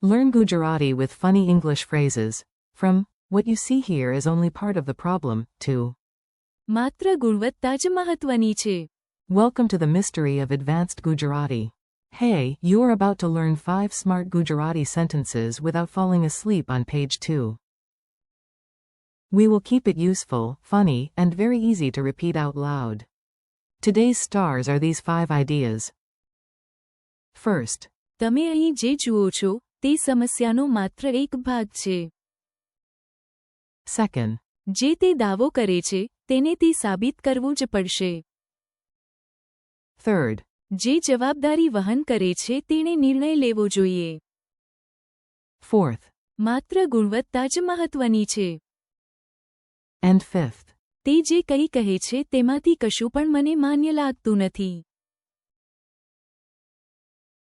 Learn Gujarati with funny English phrases. From, what you see here is only part of the problem, to, માત્ર ગુણવત્તા જ મહત્વની છે. welcome to the mystery of advanced Gujarati. Hey, you're about to learn 5 smart Gujarati sentences without falling asleep on page 2. We will keep it useful, funny, and very easy to repeat out loud. Today's stars are these 5 ideas. First, તમે અહીં જે જુઓ છો, તે સમસ્યાનો માત્ર એક ભાગ છે. second, જે તે દાવો કરે છે, તેને તે સાબિત કરવું જ પડશે. third, જે જવાબદારી વહન કરે છે, તેણે નિર્ણય લેવો જોઈએ. fourth, માત્ર ગુણવત્તા જ મહત્વની છે. and fifth. તે જે કંઈ કહે છે, તેમાંથી કશું પણ મને માન્ય લાગતું નથી.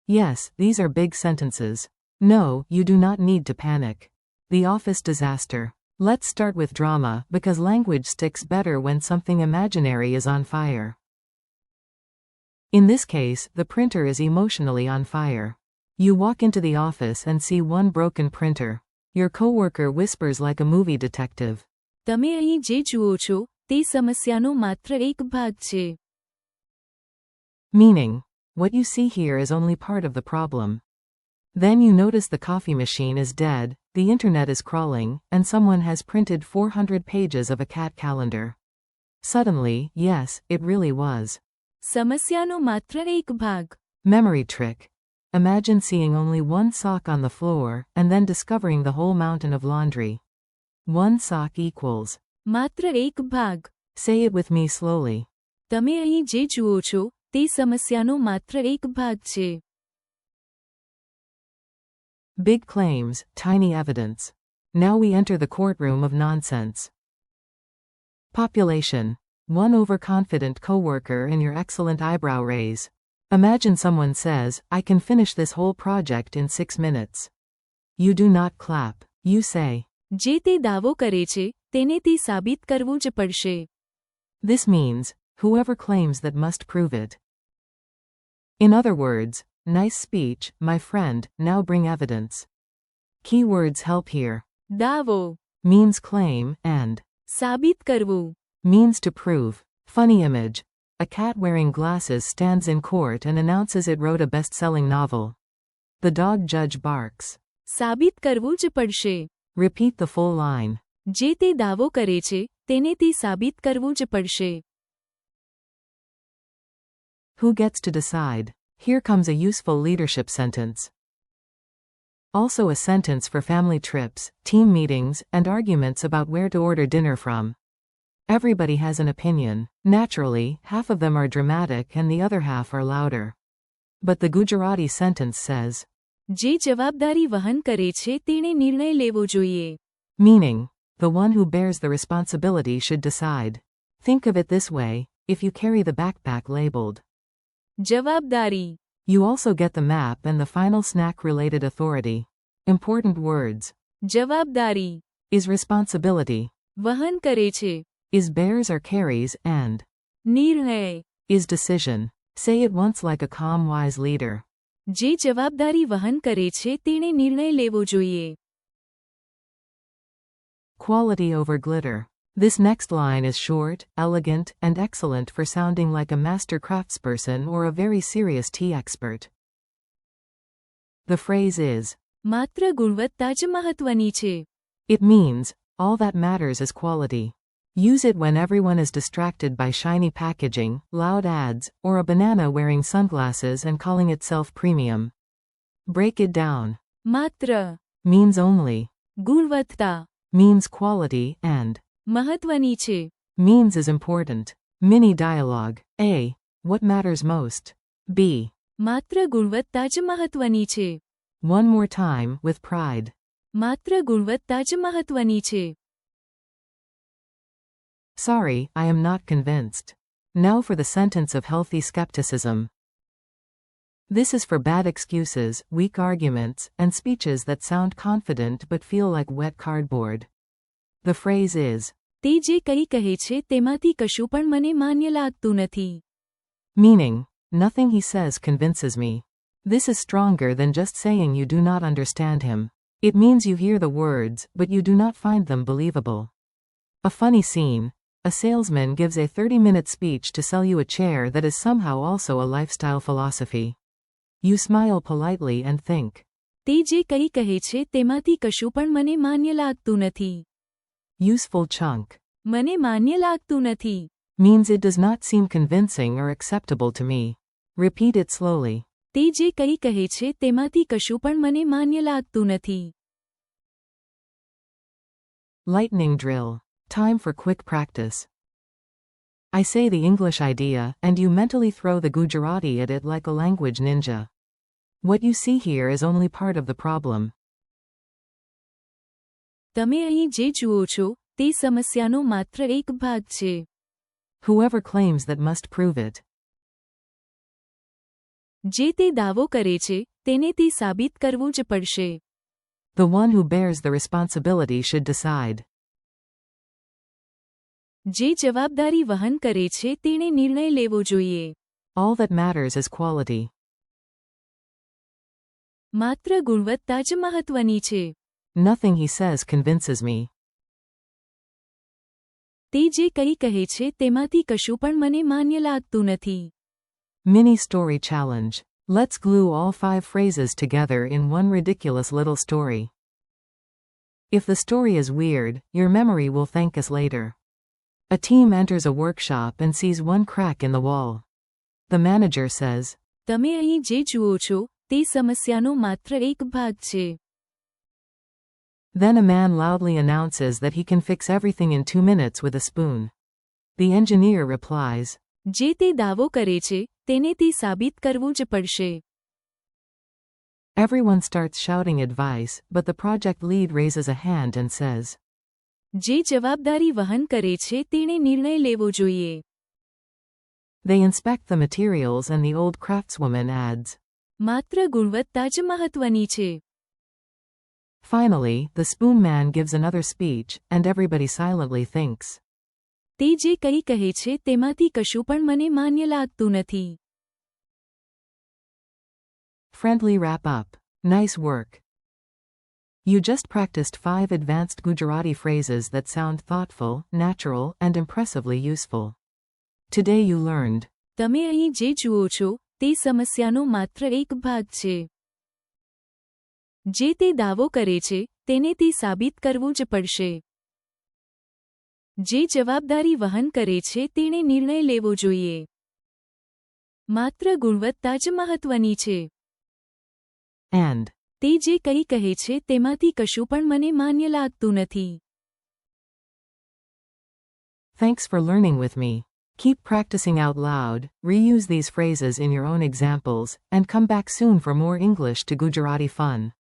Yes, these are big sentences. No, you do not need to panic. The office disaster. Let's start with drama, because language sticks better when something imaginary is on fire. In this case, the printer is emotionally on fire. You walk into the office and see one broken printer. Your coworker whispers like a movie detective. તમે અહીં જે જુઓ છો, તે સમસ્યાનો માત્ર એક ભાગ છે. Meaning, what you see here is only part of the problem. Then you notice the coffee machine is dead, the internet is crawling, and someone has printed 400 pages of a cat calendar. Suddenly, yes, it really was. સમસ્યાનો માત્ર એક ભાગ. Memory trick. Imagine seeing only one sock on the floor, and then discovering the whole mountain of laundry. One sock equals. માત્ર એક ભાગ. Say it with me slowly. તમે અહીં જે જુઓ છો, તે સમસ્યાનો માત્ર એક ભાગ છે. Big claims, tiny evidence. Now we enter the courtroom of nonsense. Population. One overconfident coworker and your excellent eyebrow raise. Imagine someone says, I can finish this whole project in 6 minutes. You do not clap. You say, જે તે દાવો કરે છે, તેને તે સાબિત કરવું જ પડશે. This means, whoever claims that must prove it. In other words, nice speech, my friend, now bring evidence. Keywords help here. દાવો Means claim, and સાબિત કરવું. means to prove. Funny image. A cat wearing glasses stands in court and announces it wrote a best-selling novel. The dog judge barks. સાબિત કરવું જ પડશે. Repeat the full line. જે તે દાવો કરે છે, તેને તે સાબિત કરવું જ પડશે. Who gets to decide? Here comes a useful leadership sentence. Also a sentence for family trips, team meetings, and arguments about where to order dinner from. Everybody has an opinion. Naturally, half of them are dramatic and the other half are louder. But the Gujarati sentence says, જે જવાબદારી વહન કરે છે, તેણે નિર્ણય લેવો જોઈએ. meaning, the one who bears the responsibility should decide. Think of it this way, if you carry the backpack labeled, જવાબદારી. you also get the map and the final snack-related authority. Important words. જવાબદારી. Is responsibility. વહન કરે છે. Is bears or carries, and નિર્ણય. is decision. Say it once like a calm, wise leader. જે જવાબદારી વહન કરે છે, તેણે નિર્ણય લેવો જોઈએ. Quality over glitter. This next line is short, elegant, and excellent for sounding like a master craftsperson or a very serious tea expert. The phrase is, માત્ર ગુણવત્તા જ મહત્વની છે. it means, all that matters is quality. Use it when everyone is distracted by shiny packaging, loud ads, or a banana wearing sunglasses and calling itself premium. Break it down. માત્ર. Means only. ગુણવત્તા. Means quality, and મહત્વની છે. means is important. Mini dialogue. A. What matters most? B. માત્ર ગુણવત્તા જ મહત્વની છે. One more time, with pride. માત્ર ગુણવત્તા જ મહત્વની છે. Sorry, I am not convinced. Now for the sentence of healthy skepticism. This is for bad excuses, weak arguments, and speeches that sound confident but feel like wet cardboard. The phrase is, તે જે કંઈ કહે છે, તેમાંથી કશું પણ મને માન્ય લાગતું નથી. meaning, nothing he says convinces me. This is stronger than just saying you do not understand him. It means you hear the words, but you do not find them believable. A funny scene. A salesman gives a 30-minute speech to sell you a chair that is somehow also a lifestyle philosophy. You smile politely and think. તે જે કંઈ કહે છે તેમાંથી કશું પણ મને માન્ય લાગતું નથી. Useful chunk. મને માન્ય લાગતું નથી. Means it does not seem convincing or acceptable to me. Repeat it slowly. તે જે કંઈ કહે છે તેમાંથી કશું પણ મને માન્ય લાગતું નથી. Lightning drill. Time for quick practice. I say the English idea, and you mentally throw the Gujarati at it like a language ninja. What you see here is only part of the problem. તમે અહીં જે જુઓ છો તે સમસ્યાનો માત્ર એક ભાગ છે. Whoever claims that must prove it. જે તે દાવો કરે છે તેને તે સાબિત કરવું જ પડશે. The one who bears the responsibility should decide. જે જવાબદારી વહન કરે છે તેણે નિર્ણય લેવો જોઈએ. All that matters is quality. માત્ર ગુણવત્તા જ મહત્વની છે. Nothing he says convinces me. તે જે કંઈ કહે છે તેમાંથી કશું પણ મને માન્ય લાગતું નથી. Mini story challenge. Let's glue all 5 phrases together in one ridiculous little story. If the story is weird, your memory will thank us later. A team enters a workshop and sees one crack in the wall. The manager says, તમે અહીં જે જુઓ છો તે સમસ્યાનો માત્ર એક ભાગ છે. Then a man loudly announces that he can fix everything in 2 minutes with a spoon. The engineer replies, જે તે દાવો કરે છે તેને તે સાબિત કરવું જ પડશે. Everyone starts shouting advice, but the project lead raises a hand and says, જે જવાબદારી વહન કરે છે તેણે નિર્ણય લેવો જોઈએ. They inspect the materials and the old craftswoman adds, માત્ર ગુણવત્તા જ મહત્વની છે. Finally, the spoon man gives another speech, and everybody silently thinks. તે જે કંઈ કહે છે તેમાંથી કશું પણ મને માન્ય લાગતું નથી. Friendly wrap up. Nice work. You just practiced 5 advanced Gujarati phrases that sound thoughtful, natural, and impressively useful. Today you learned. તમે અહીં જે જુઓ છો તે સમસ્યાનો માત્ર એક ભાગ છે. જે તે દાવો કરે છે તેને તે સાબિત કરવું જ પડશે. જે જવાબદારી વહન કરે છે તેણે નિર્ણય લેવો જોઈએ. માત્ર ગુણવત્તા જ મહત્વની છે. And. તે જે કંઈ કહે છે તેમાંથી કશું પણ મને માન્ય લાગતું નથી. Thanks for learning with me. Keep practicing out loud, reuse these phrases in your own examples, and come back soon for more English to Gujarati fun.